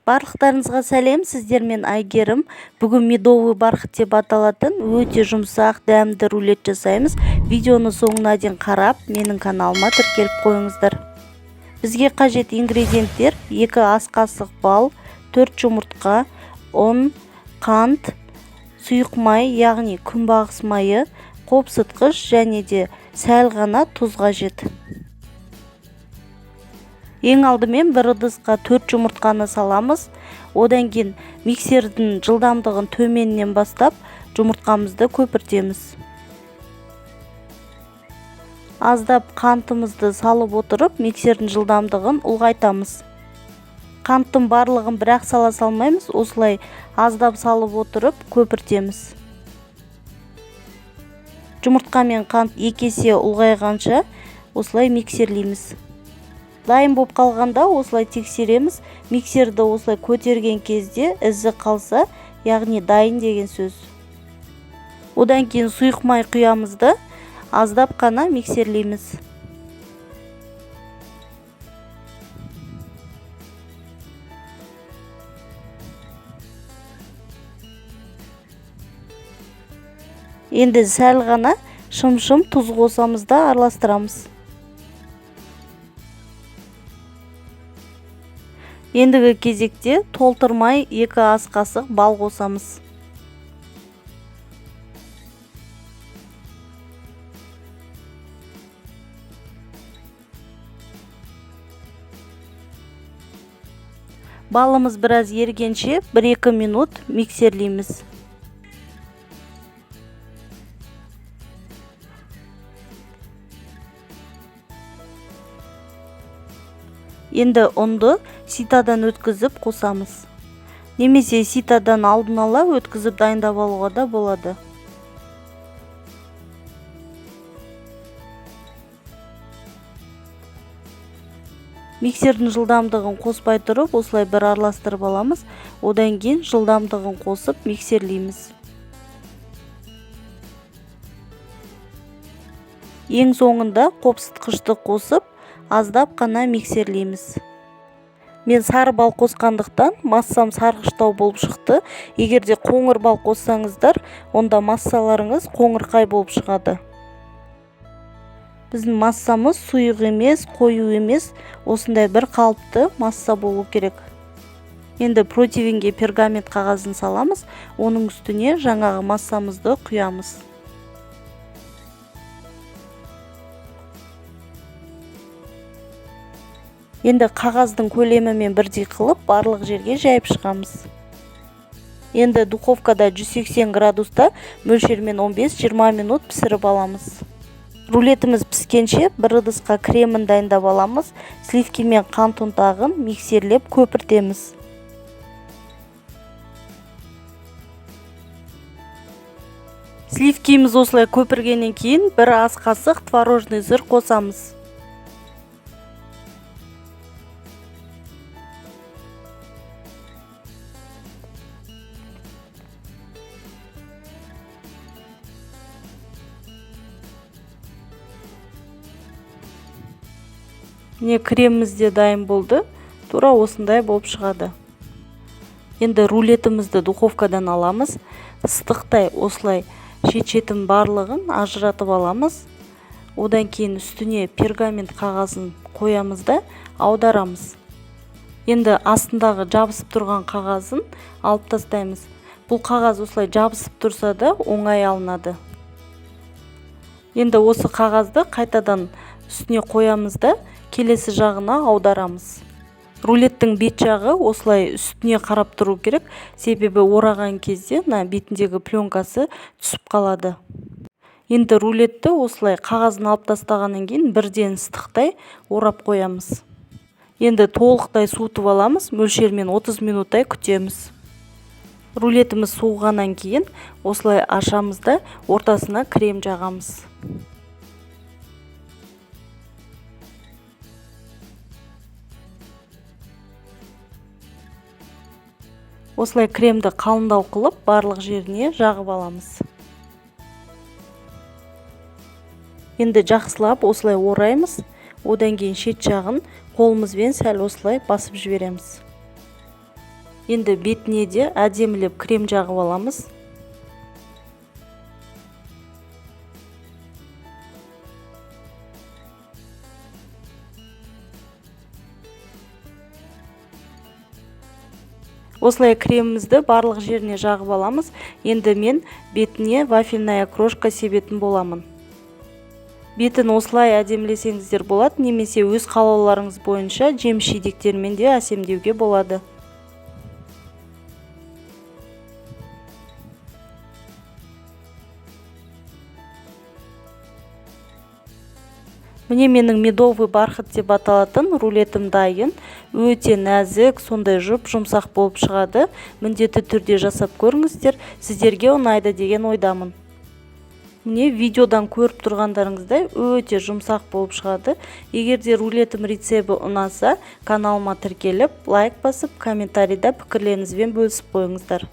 Барлықтарыңызға сәлем, сіздермен Айгерім. Бүгін медовый бархат деп аталатын өте жұмсақ, дәмді рулет жасаймыз. Видеоны соңына дейін қарап, менің каналыма тіркеліп қойыңыздар. Бізге қажет ингредиенттер: 2 ас қасық бал, 4 жұмыртқа, ұн, қант, сұйық май, яғни күнбағыс майы, қопсытқыш және де сәл ғана тұз қажет. Ең алдымен бір ыдысқа 4 жұмыртқаны саламыз. Одан кейін миксердің жылдамдығын төменнен бастап жұмыртқамызды көпіртеміз. Аздап қантымызды салып отырып, миксердің жылдамдығын ұлғайтамыз. Қанттың барлығын бір-ақ сала салмаймыз, осылай аздап салып отырып көпіртеміз. Жұмыртқа мен қант 2 есе ұлғайғанша осылай миксерлейміз. Дайын болып қалғанда осылай тексереміз. Миксерді осылай көтерген кезде ізі қалса, яғни дайын деген сөз. Одан кейін сұйық май құямызды аздап қана миксерлейміз. Енді сәл ғана шым-шым тұз қосамыз да араластырамыз. Ендігі кезекте толтырмай 2 ас қасық бал қосамыз. Балымыз біраз ергенше 1-2 минут миксерлейміз. Енді ұнды ситадан өткізіп қосамыз. Немесе ситадан алдын ала өткізіп дайындап алуға да болады. Миксердің жылдамдығын қоспай тұрып, осылай бір араластырып аламыз. Одан кейін жылдамдығын қосып миксерлейміз. Ең соңында қопсытқышты қосып, аздап қана миксерлейміз. Мен сары бал қосқандықтан массам сарғыштау болып шықты. Егерде қоңыр бал қоссаңыздар, онда массаларыңыз қоңырқай болып шығады. Біздің массамыз сұйық емес, қою емес, осындай бір қалыпты масса болу керек. Енді противенге пергамент қағазын саламыз, оның үстіне жаңағы массамызды құямыз. Енді қағаздың көлемімен бірдей қылып, барлық жерге жайып шығамыз. Енді духовкада 180 градуста мөлшермен 15-20 минут пісіріп аламыз. Рулетіміз піскенше бір ыдысқа кремін дайындап аламыз. Сливки мен қант ұнтағын миксерлеп көпіртеміз. Сливкиміз осылай көпіргеннен кейін 1 ас қасық творожный сыр қосамыз. Міне креміміз де дайын болды. Тура осындай болып шығады. Енді рулетімізді духовкадан аламыз. Ыстықтай осылай шет-шетін барлығын ажыратып аламыз. Одан кейін үстіне пергамент қағазын қоямыз да аударамыз. Енді астындағы жабысып тұрған қағазын алып тастаймыз. Бұл қағаз осылай жабысып тұрса да оңай алынады. Енді осы қағазды қайтадан үстіне қоямыз да келесі жағына аударамыз. Рулеттің бет жағы осылай үстіне қарап тұру керек, себебі ораған кезде бетіндегі пленкасы түсіп қалады. Енді рулетті осылай қағазын алып тастағаннан кейін бірден ыстықтай орап қоямыз. Енді толықтай суытып аламыз, мөлшермен 30 минуттай күтеміз. Рулетіміз суығаннан кейін осылай ашамыз да ортасына крем жағамыз. Осылай кремді қалыңдау қылып, барлық жеріне жағып аламыз. Енді жақсылап осылай ораймыз. Одан кейін шет жағын қолымызбен сәл осылай басып жібереміз. Енді бетіне де әдемілеп крем жағып аламыз. Осылай кремімізді барлық жеріне жағып аламыз. Енді мен бетіне вафельная крошка себетін боламын. Бетін осылай әдемілесеңіздер болады, немесе өз қалауларыңыз бойынша жеміс жидектермен де әсемдеуге болады. Міне менің медовый бархат деп аталатын рулетім дайын. Өте нәзік, сондай жұмсақ болып шығады. Міндетті түрде жасап көріңіздер, сіздерге ұнайды деген ойдамын. Міне видеодан көріп тұрғандарыңыздай өте жұмсақ болып шығады. Егер де рулетім рецебі ұнаса, каналыма тіркеліп, лайк басып, комментарийда пікірлеріңізбен бөлісіп қойыңыздар.